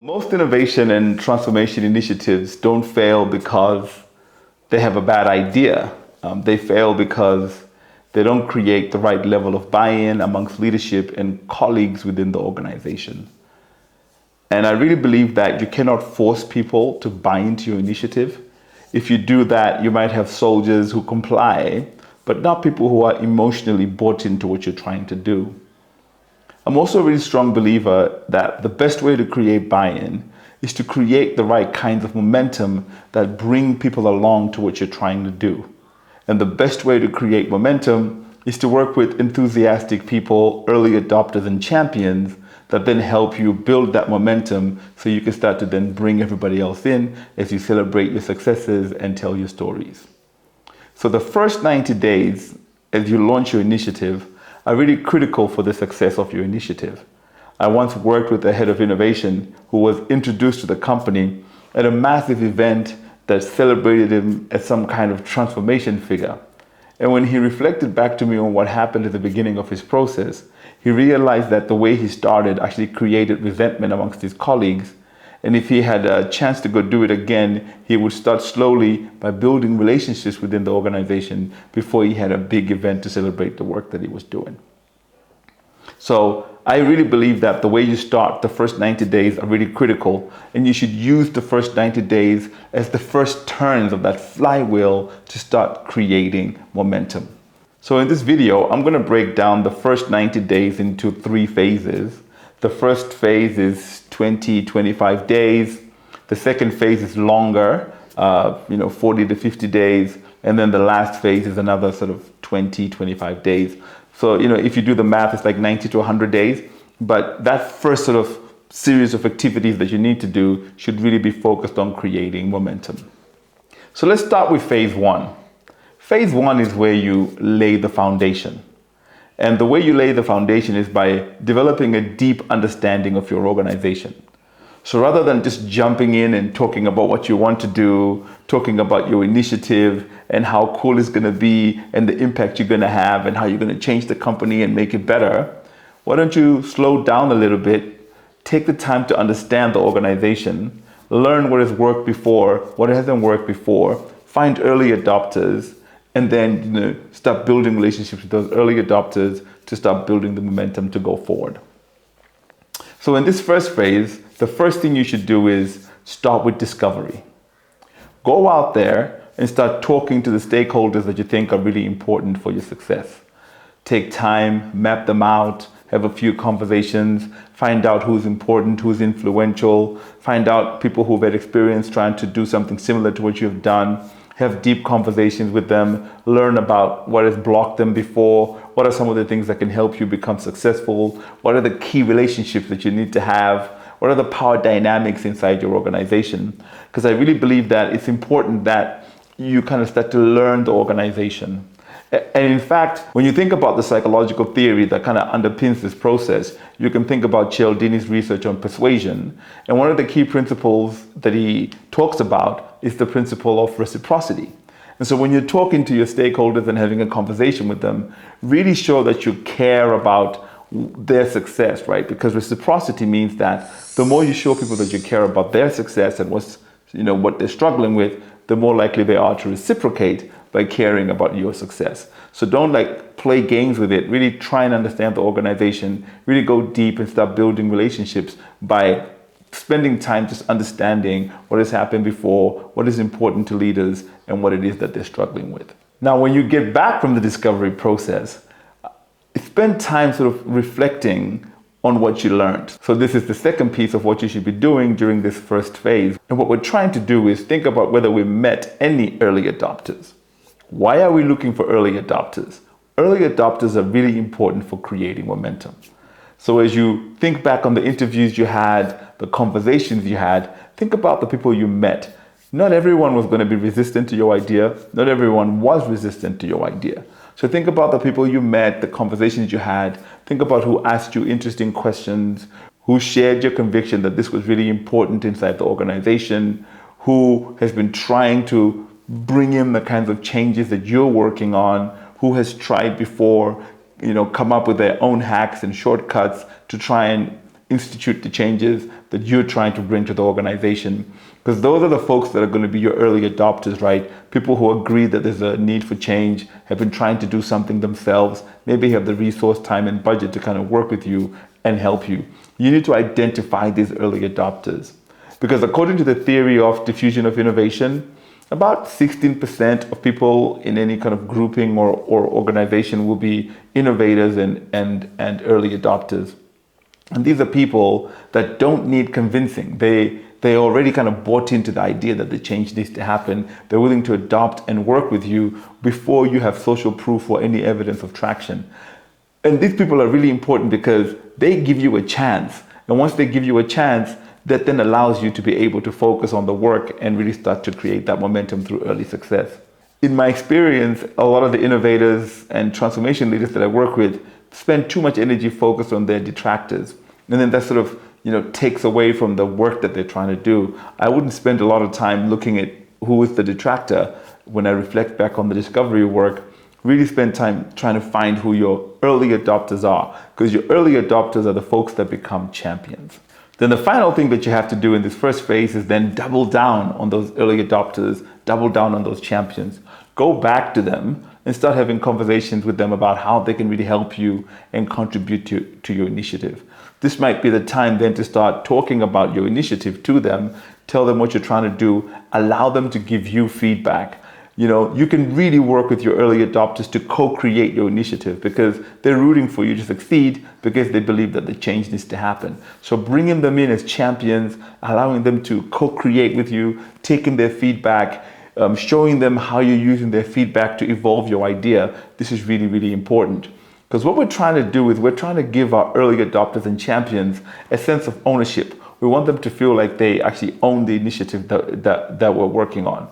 Most innovation and transformation initiatives don't fail because they have a bad idea. They fail because they don't create the right level of buy-in amongst leadership and colleagues within the organization. And I really believe that you cannot force people to buy into your initiative. If you do that, you might have soldiers who comply, but not people who are emotionally bought into what you're trying to do. I'm also a really strong believer that the best way to create buy-in is to create the right kinds of momentum that bring people along to what you're trying to do. And the best way to create momentum is to work with enthusiastic people, early adopters and champions that then help you build that momentum so you can start to then bring everybody else in as you celebrate your successes and tell your stories. So the first 90 days as you launch your initiative are really critical for the success of your initiative. I once worked with the head of innovation who was introduced to the company at a massive event that celebrated him as some kind of transformation figure. And when he reflected back to me on what happened at the beginning of his process, he realized that the way he started actually created resentment amongst his colleagues. And if he had a chance to go do it again, he would start slowly by building relationships within the organization before he had a big event to celebrate the work that he was doing. So I really believe that the way you start the first 90 days are really critical, and you should use the first 90 days as the first turns of that flywheel to start creating momentum. So in this video, I'm going to break down the first 90 days into 3 phases. The first phase is 20-25 days. The second phase is longer, 40 to 50 days. And then the last phase is another sort of 20-25 days. So, if you do the math, it's like 90 to 100 days. But that first sort of series of activities that you need to do should really be focused on creating momentum. So let's start with phase 1. Phase 1 is where you lay the foundation. And the way you lay the foundation is by developing a deep understanding of your organization. So rather than just jumping in and talking about what you want to do, talking about your initiative and how cool it's going to be and the impact you're going to have and how you're going to change the company and make it better, why don't you slow down a little bit, take the time to understand the organization, learn what has worked before, what hasn't worked before, find early adopters, and then start building relationships with those early adopters to start building the momentum to go forward. So in this first phase, the first thing you should do is start with discovery. Go out there and start talking to the stakeholders that you think are really important for your success. Take time, map them out, have a few conversations, find out who's important, who's influential, find out people who've had experience trying to do something similar to what you've done. Have deep conversations with them, learn about what has blocked them before, what are some of the things that can help you become successful, what are the key relationships that you need to have, what are the power dynamics inside your organization. Because I really believe that it's important that you kind of start to learn the organization. And in fact, when you think about the psychological theory that kind of underpins this process, you can think about Cialdini's research on persuasion. And one of the key principles that he talks about is the principle of reciprocity. And so when you're talking to your stakeholders and having a conversation with them, really show that you care about their success, right? Because reciprocity means that the more you show people that you care about their success and what they're struggling with, the more likely they are to reciprocate by caring about your success. So don't play games with it. Really try and understand the organization. Really go deep and start building relationships by spending time just understanding what has happened before, what is important to leaders, and what it is that they're struggling with. Now, when you get back from the discovery process, spend time sort of reflecting on what you learned. So this is the second piece of what you should be doing during this first phase. And what we're trying to do is think about whether we met any early adopters. Why are we looking for early adopters? Early adopters are really important for creating momentum. So as you think back on the interviews you had, the conversations you had, think about the people you met. Not everyone was going to be resistant to your idea. Not everyone was resistant to your idea. So think about the people you met, the conversations you had. Think about who asked you interesting questions, who shared your conviction that this was really important inside the organization, who has been trying to bring in the kinds of changes that you're working on, who has tried before, come up with their own hacks and shortcuts to try and institute the changes, that you're trying to bring to the organization. Because those are the folks that are going to be your early adopters, right? People who agree that there's a need for change, have been trying to do something themselves, maybe have the resource, time, and budget to kind of work with you and help you. You need to identify these early adopters. Because according to the theory of diffusion of innovation, about 16% of people in any kind of grouping or organization will be innovators and early adopters. And these are people that don't need convincing. They already kind of bought into the idea that the change needs to happen. They're willing to adopt and work with you before you have social proof or any evidence of traction. And these people are really important because they give you a chance. And once they give you a chance, that then allows you to be able to focus on the work and really start to create that momentum through early success. In my experience, a lot of the innovators and transformation leaders that I work with spend too much energy focused on their detractors. And then that sort of, takes away from the work that they're trying to do. I wouldn't spend a lot of time looking at who is the detractor when I reflect back on the discovery work. Really spend time trying to find who your early adopters are, because your early adopters are the folks that become champions. Then the final thing that you have to do in this first phase is then double down on those early adopters, double down on those champions. Go back to them and start having conversations with them about how they can really help you and contribute to your initiative. This might be the time then to start talking about your initiative to them, tell them what you're trying to do, allow them to give you feedback. You can really work with your early adopters to co-create your initiative because they're rooting for you to succeed because they believe that the change needs to happen. So bringing them in as champions, allowing them to co-create with you, taking their feedback, showing them how you're using their feedback to evolve your idea. This is really, really important. Because what we're trying to do is we're trying to give our early adopters and champions a sense of ownership. We want them to feel like they actually own the initiative that we're working on.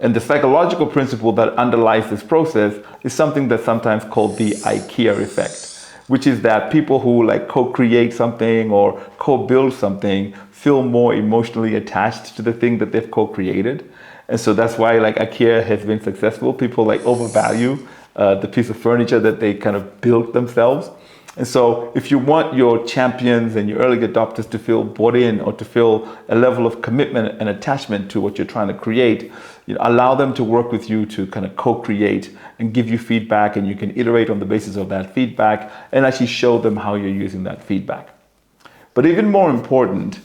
And the psychological principle that underlies this process is something that's sometimes called the IKEA effect, which is that people who co-create something or co-build something feel more emotionally attached to the thing that they've co-created. And so that's why IKEA has been successful. People overvalue the piece of furniture that they kind of built themselves. And so if you want your champions and your early adopters to feel bought in or to feel a level of commitment and attachment to what you're trying to create, allow them to work with you to kind of co-create and give you feedback, and you can iterate on the basis of that feedback and actually show them how you're using that feedback. But even more important,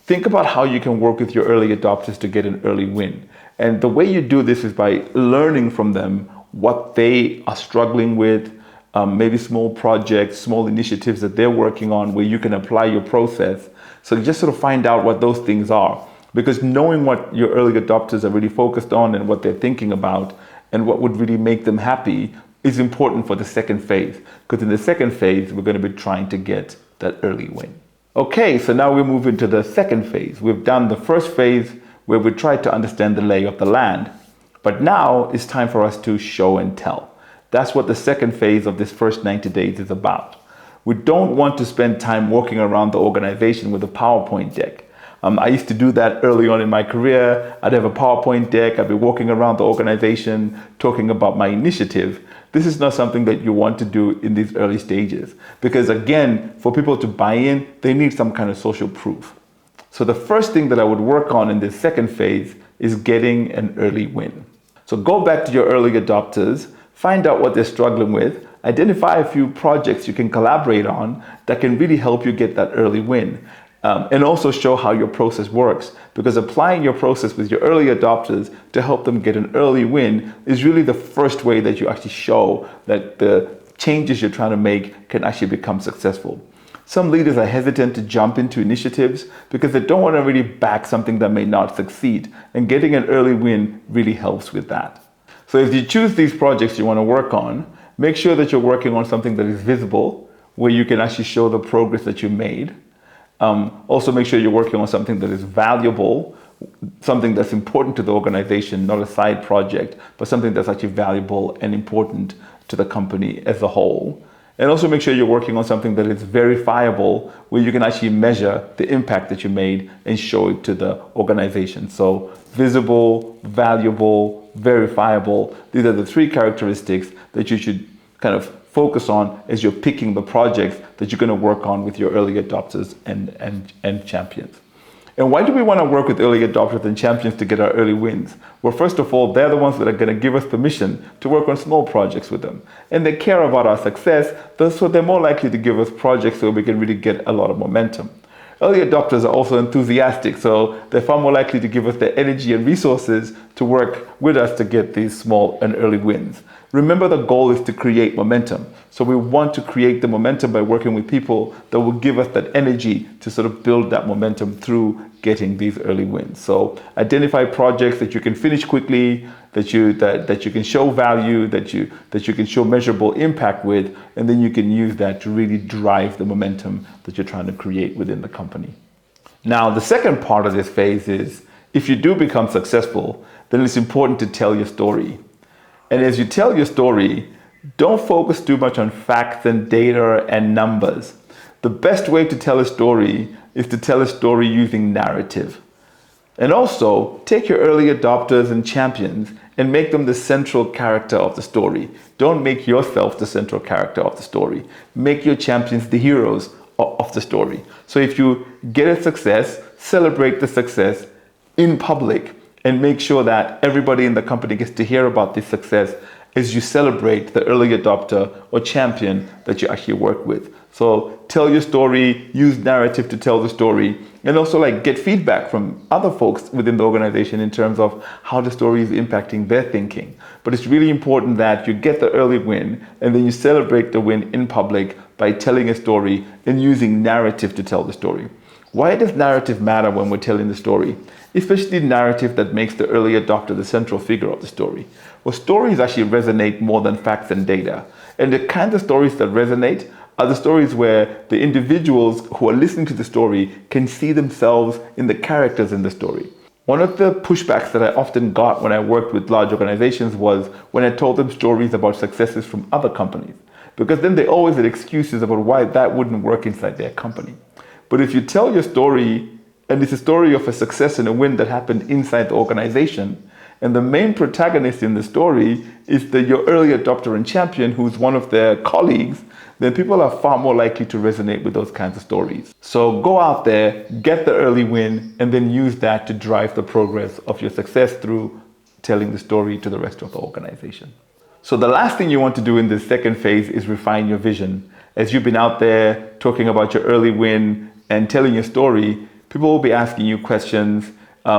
think about how you can work with your early adopters to get an early win. And the way you do this is by learning from them what they are struggling with, maybe small projects, small initiatives that they're working on where you can apply your process. So just sort of find out what those things are. Because knowing what your early adopters are really focused on and what they're thinking about and what would really make them happy is important for the second phase. Because in the second phase, we're going to be trying to get that early win. Okay, so now we move into the second phase. We've done the first phase where we tried to understand the lay of the land. But now it's time for us to show and tell. That's what the second phase of this first 90 days is about. We don't want to spend time walking around the organization with a PowerPoint deck. I used to do that early on in my career. I'd have a PowerPoint deck. I'd be walking around the organization talking about my initiative. This is not something that you want to do in these early stages. Because again, for people to buy in, they need some kind of social proof. So the first thing that I would work on in this second phase is getting an early win. So go back to your early adopters, find out what they're struggling with, identify a few projects you can collaborate on that can really help you get that early win. And also show how your process works, because applying your process with your early adopters to help them get an early win is really the first way that you actually show that the changes you're trying to make can actually become successful. Some leaders are hesitant to jump into initiatives because they don't want to really back something that may not succeed, and getting an early win really helps with that. So if you choose these projects you want to work on, make sure that you're working on something that is visible, where you can actually show the progress that you made. Also make sure you're working on something that is valuable, something that's important to the organization, not a side project, but something that's actually valuable and important to the company as a whole. And also make sure you're working on something that is verifiable, where you can actually measure the impact that you made and show it to the organization. So visible, valuable, verifiable, these are the three characteristics that you should kind of focus on as you're picking the projects that you're going to work on with your early adopters and champions. And why do we want to work with early adopters and champions to get our early wins? Well, first of all, they're the ones that are going to give us permission to work on small projects with them. And they care about our success, so they're more likely to give us projects so we can really get a lot of momentum. Early adopters are also enthusiastic, so they're far more likely to give us their energy and resources to work with us to get these small and early wins. Remember, the goal is to create momentum. So we want to create the momentum by working with people that will give us that energy to sort of build that momentum through getting these early wins. So identify projects that you can finish quickly, that you can show value, that you can show measurable impact with, and then you can use that to really drive the momentum that you're trying to create within the company. Now, the second part of this phase is, if you do become successful, then it's important to tell your story. And as you tell your story, don't focus too much on facts and data and numbers. The best way to tell a story is to tell a story using narrative. And also, take your early adopters and champions and make them the central character of the story. Don't make yourself the central character of the story. Make your champions the heroes of the story. So if you get a success, celebrate the success in public and make sure that everybody in the company gets to hear about this success as you celebrate the early adopter or champion that you actually work with. So tell your story, use narrative to tell the story, and also get feedback from other folks within the organization in terms of how the story is impacting their thinking. But it's really important that you get the early win and then you celebrate the win in public by telling a story and using narrative to tell the story. Why does narrative matter when we're telling the story? Especially narrative that makes the early adopter the central figure of the story. Well, stories actually resonate more than facts and data. And the kinds of stories that resonate are the stories where the individuals who are listening to the story can see themselves in the characters in the story. One of the pushbacks that I often got when I worked with large organizations was when I told them stories about successes from other companies, because then they always had excuses about why that wouldn't work inside their company. But if you tell your story, and it's a story of a success and a win that happened inside the organization, and the main protagonist in the story is your early adopter and champion who's one of their colleagues, then people are far more likely to resonate with those kinds of stories. So go out there, get the early win, and then use that to drive the progress of your success through telling the story to the rest of the organization. So the last thing you want to do in this second phase is refine your vision. As you've been out there talking about your early win and telling your story, people will be asking you questions,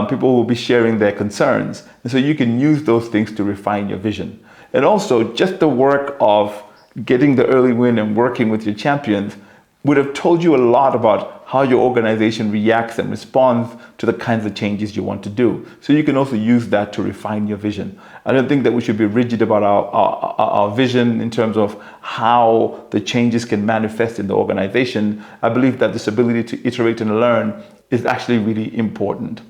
people will be sharing their concerns. And so you can use those things to refine your vision. And also, just the work of getting the early win and working with your champions would have told you a lot about how your organization reacts and responds to the kinds of changes you want to do. So you can also use that to refine your vision. I don't think that we should be rigid about our vision in terms of how the changes can manifest in the organization. I believe that this ability to iterate and learn is actually really important.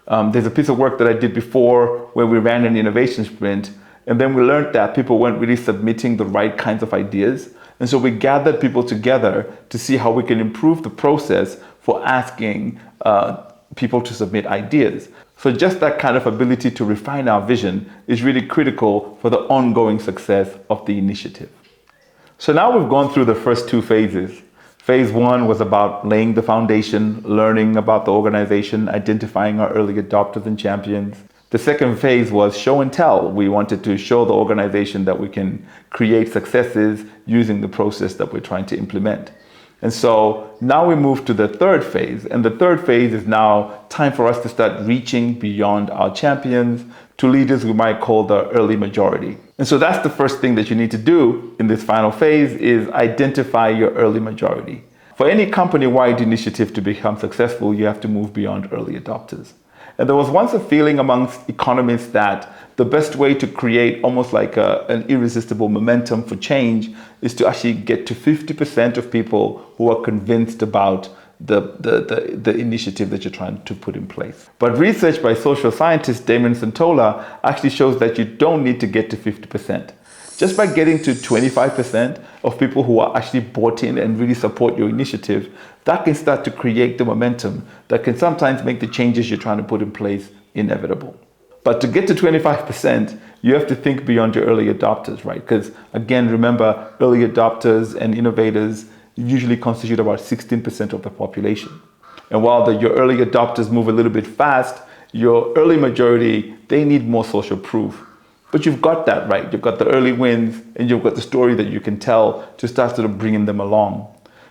There's a piece of work that I did before where we ran an innovation sprint, and then we learned that people weren't really submitting the right kinds of ideas. And so we gathered people together to see how we can improve the process for asking people to submit ideas. So just that kind of ability to refine our vision is really critical for the ongoing success of the initiative. So now we've gone through the first two phases. Phase one was about laying the foundation, learning about the organization, identifying our early adopters and champions. The second phase was show and tell. We wanted to show the organization that we can create successes using the process that we're trying to implement. And so now we move to the third phase. And the third phase is now time for us to start reaching beyond our champions to leaders we might call the early majority. And so that's the first thing that you need to do in this final phase is identify your early majority. For any company-wide initiative to become successful, you have to move beyond early adopters. And there was once a feeling amongst economists that the best way to create almost like an irresistible momentum for change is to actually get to 50% of people who are convinced about the initiative that you're trying to put in place. But research by social scientist Damon Santola actually shows that you don't need to get to 50%. Just by getting to 25% of people who are actually bought in and really support your initiative, that can start to create the momentum that can sometimes make the changes you're trying to put in place inevitable. But to get to 25%, you have to think beyond your early adopters, right? Because again, remember, early adopters and innovators usually constitute about 16% of the population. And while your early adopters move a little bit fast, your early majority, they need more social proof. But you've got that, right? You've got the early wins and you've got the story that you can tell to start sort of bringing them along.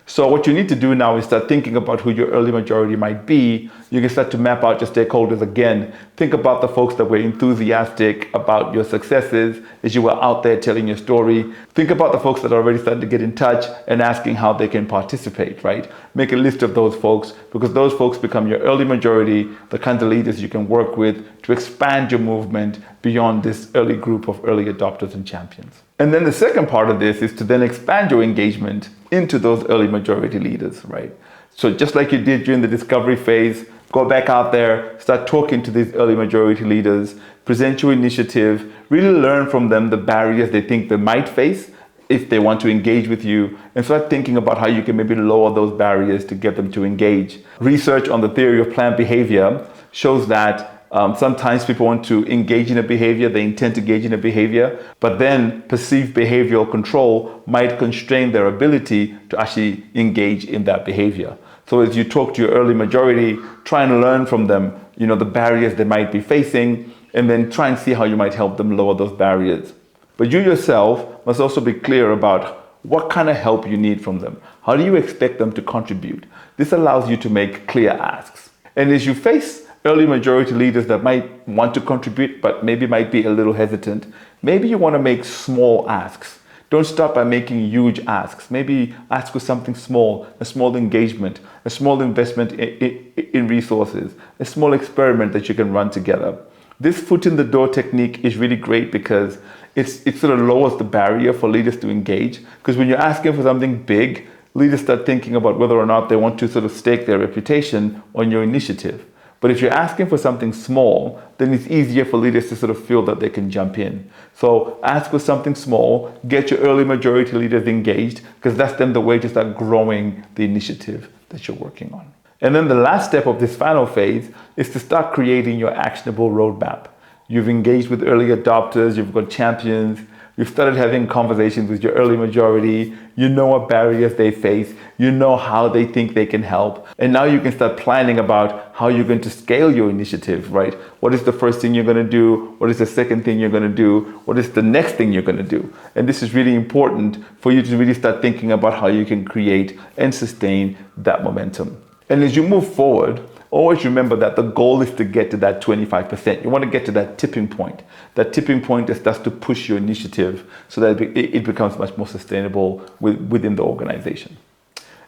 So what you need to do now is start thinking about who your early majority might be. You can start to map out your stakeholders again. Think about the folks that were enthusiastic about your successes as you were out there telling your story. Think about the folks that are already starting to get in touch and asking how they can participate, right? Make a list of those folks, because those folks become your early majority, the kinds of leaders you can work with to expand your movement beyond this early group of early adopters and champions. And then the second part of this is to then expand your engagement into those early majority leaders, right? So just like you did during the discovery phase, go back out there, start talking to these early majority leaders, present your initiative, really learn from them the barriers they think they might face if they want to engage with you, and start thinking about how you can maybe lower those barriers to get them to engage. Research on the theory of planned behavior shows that sometimes people want to engage in a behavior, they intend to engage in a behavior, but then perceived behavioral control might constrain their ability to actually engage in that behavior. So as you talk to your early majority, try and learn from them, the barriers they might be facing, and then try and see how you might help them lower those barriers. But you yourself must also be clear about what kind of help you need from them. How do you expect them to contribute? This allows you to make clear asks. And as you face early majority leaders that might want to contribute, but maybe might be a little hesitant, maybe you want to make small asks. Don't start by making huge asks. Maybe ask for something small, a small engagement, a small investment in resources, a small experiment that you can run together. This foot in the door technique is really great because it sort of lowers the barrier for leaders to engage. Because when you're asking for something big, leaders start thinking about whether or not they want to sort of stake their reputation on your initiative. But if you're asking for something small, then it's easier for leaders to sort of feel that they can jump in. So ask for something small, get your early majority leaders engaged, because that's then the way to start growing the initiative that you're working on. And then the last step of this final phase is to start creating your actionable roadmap. You've engaged with early adopters, you've got champions, you've started having conversations with your early majority, you know what barriers they face, you know how they think they can help, and now you can start planning about how you're going to scale your initiative, right? What is the first thing you're going to do? What is the second thing you're going to do? What is the next thing you're going to do? And this is really important for you to really start thinking about how you can create and sustain that momentum. And as you move forward, always remember that the goal is to get to that 25%. You want to get to that tipping point. That tipping point that starts to push your initiative so that it becomes much more sustainable within the organization.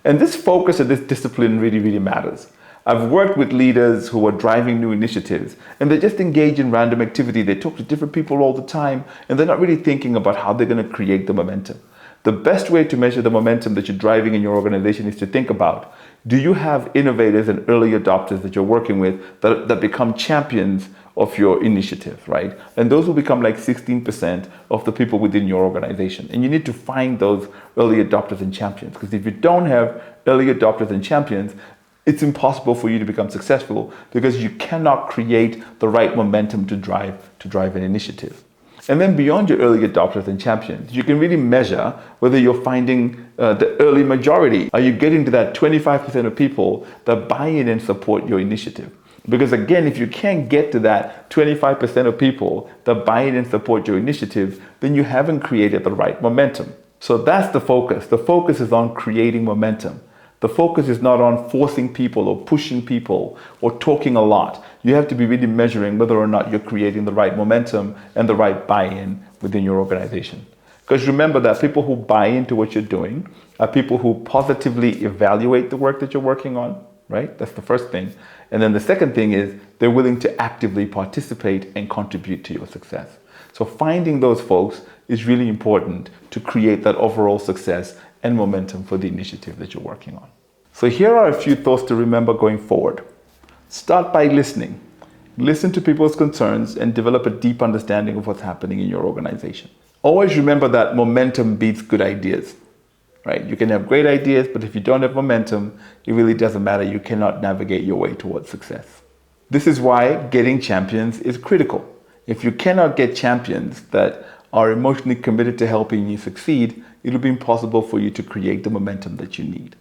And this focus and this discipline really, really matters. I've worked with leaders who are driving new initiatives and they just engage in random activity. They talk to different people all the time and they're not really thinking about how they're going to create the momentum. The best way to measure the momentum that you're driving in your organization is to think about, do you have innovators and early adopters that you're working with that become champions of your initiative, right? And those will become like 16% of the people within your organization. And you need to find those early adopters and champions, because if you don't have early adopters and champions, it's impossible for you to become successful because you cannot create the right momentum to drive an initiative. And then beyond your early adopters and champions, you can really measure whether you're finding the early majority. Are you getting to that 25% of people that buy in and support your initiative? Because again, if you can't get to that 25% of people that buy in and support your initiative, then you haven't created the right momentum. So that's the focus. The focus is on creating momentum. The focus is not on forcing people or pushing people or talking a lot. You have to be really measuring whether or not you're creating the right momentum and the right buy-in within your organization. Because remember that people who buy into what you're doing are people who positively evaluate the work that you're working on, right? That's the first thing. And then the second thing is they're willing to actively participate and contribute to your success. So finding those folks is really important to create that overall success and momentum for the initiative that you're working on. So here are a few thoughts to remember going forward. Start by listening. Listen to people's concerns and develop a deep understanding of what's happening in your organization. Always remember that momentum beats good ideas, right? You can have great ideas, but if you don't have momentum, it really doesn't matter. You cannot navigate your way towards success. This is why getting champions is critical. If you cannot get champions that are emotionally committed to helping you succeed, it'll be impossible for you to create the momentum that you need.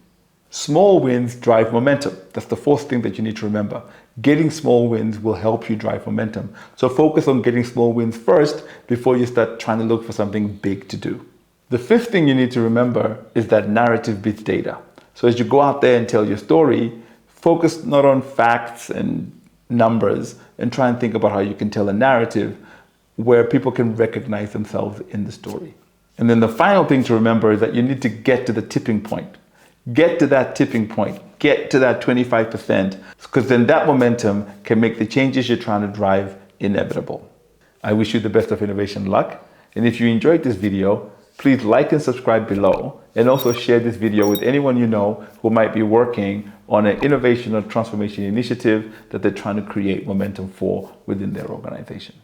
Small wins drive momentum. That's the fourth thing that you need to remember. Getting small wins will help you drive momentum. So focus on getting small wins first before you start trying to look for something big to do. The fifth thing you need to remember is that narrative beats data. So as you go out there and tell your story, focus not on facts and numbers and try and think about how you can tell a narrative where people can recognize themselves in the story. And then the final thing to remember is that you need to get to the tipping point. Get to that tipping point. Get to that 25%, because then that momentum can make the changes you're trying to drive inevitable. I wish you the best of innovation luck. And if you enjoyed this video, please like and subscribe below, and also share this video with anyone you know who might be working on an innovation or transformation initiative that they're trying to create momentum for within their organization.